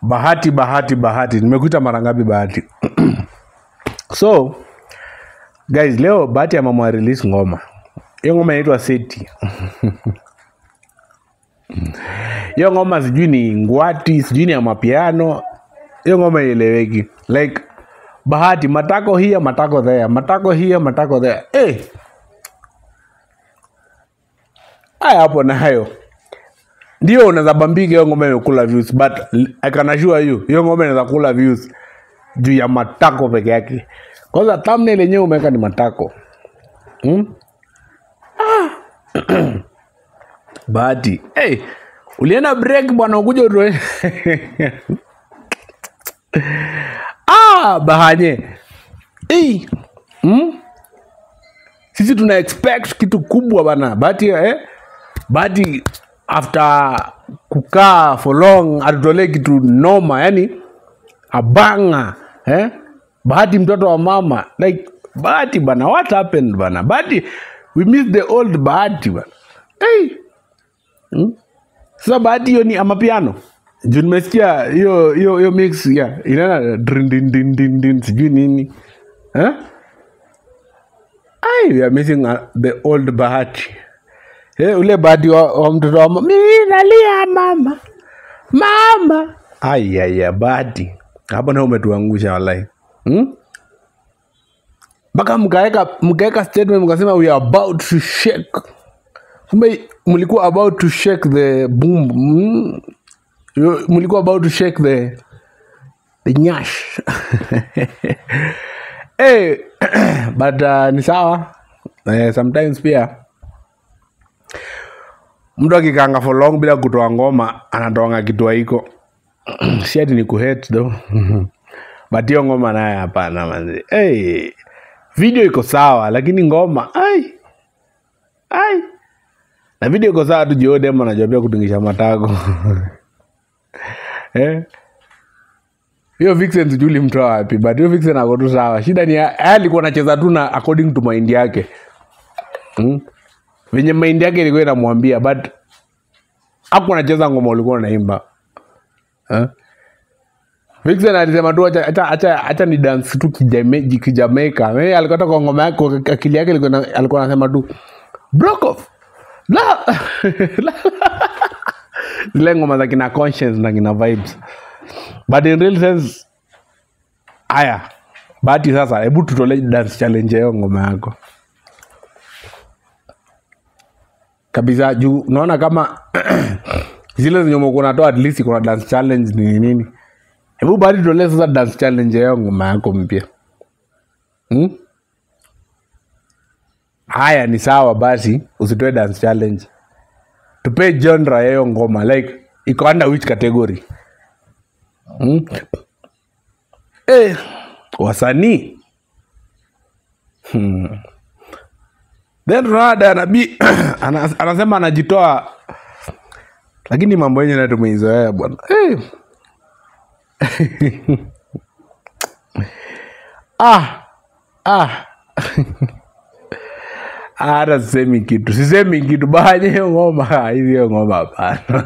Bahati. Nimekuita mara ngapi Bahati? So, guys, leo Bahati amamwa release ngoma. Hiyo ngoma inaitwa Seti. Hiyo ngoma sijui ni ngwati, sijui ni ya mapiano. Hiyo ngoma ieleweki. Like Bahati, matako here, matako there. Matako here, matako there. Haya hapo na hayo. Ndio unaweza bambika hiyo ngoma imekula views, but I can assure you hiyo ngoma inaweza kula views juu ya matako peke yake. Kwanza thumbnail yenyewe umeweka ni matako. Bahati, ulienda break bwana ukuje utoe. Bahanye. Sisi tuna expect kitu kubwa bana. Bahati after kukaa for long atutole kitu noma, yani abanga, Bahati mtoto wa mama. Like Bahati bana, what happened bana? Bahati, we miss the old Bahati bana. Sasa Bahati hiyo ni amapiano. Juu nimesikia hiyo mix ya inana din sijui nini. We are missing the old Bahati. Ule Bahati wa mtoto wa mama. Mimi nalia mama. Bahati. Hapo na umetuangusha wallahi. Baka mkaeka statement mkasema we are about to shake. Kumbe mlikuwa about to shake the boom. Mlikuwa about to shake the nyash. But ni sawa. Sometimes pia mtu akikanga for long bila kutoa ngoma anatoanga kitu haiko. Si ati ni kuhate though. But hiyo ngoma naye hapana manzi. Video iko sawa lakini ngoma na video iko sawa tu juu demo anajua pia kutingisha matako. Hiyo Vixen sijui mtoa wapi, but hiyo Vixen ako tu sawa. Shida ni alikuwa anacheza tu na according to mind yake. Venye mind yake ilikuwa inamwambia, but hakuwa anacheza ngoma ulikuwa unaimba. Vixen alisema tu acha ni dance tu kijamaica. Alikuwa kwa ngoma yake, akili yake alikuwa anasema tu broke off. La. Zile ngoma za kina conscience na kina vibes. But in real sense, Bahati sasa, hebu tutole dance challenge yao ngoma yako. Kabisa juu, unaona kama zile zenye mko natoa at least kuna dance challenge ni nini. Hebu Bahati tutole sasa dance challenge yao ngoma yako mpya. Ni sawa basi, usitoe dance challenge. Tupe genre yao ngoma, like iko under which category? Wasanii. Then Rada anabi anasema anajitoa, lakini mambo yenyewe tumeizoea bwana. Sisemi kitu. Bahanye ngoma, hiyo ngoma hapana.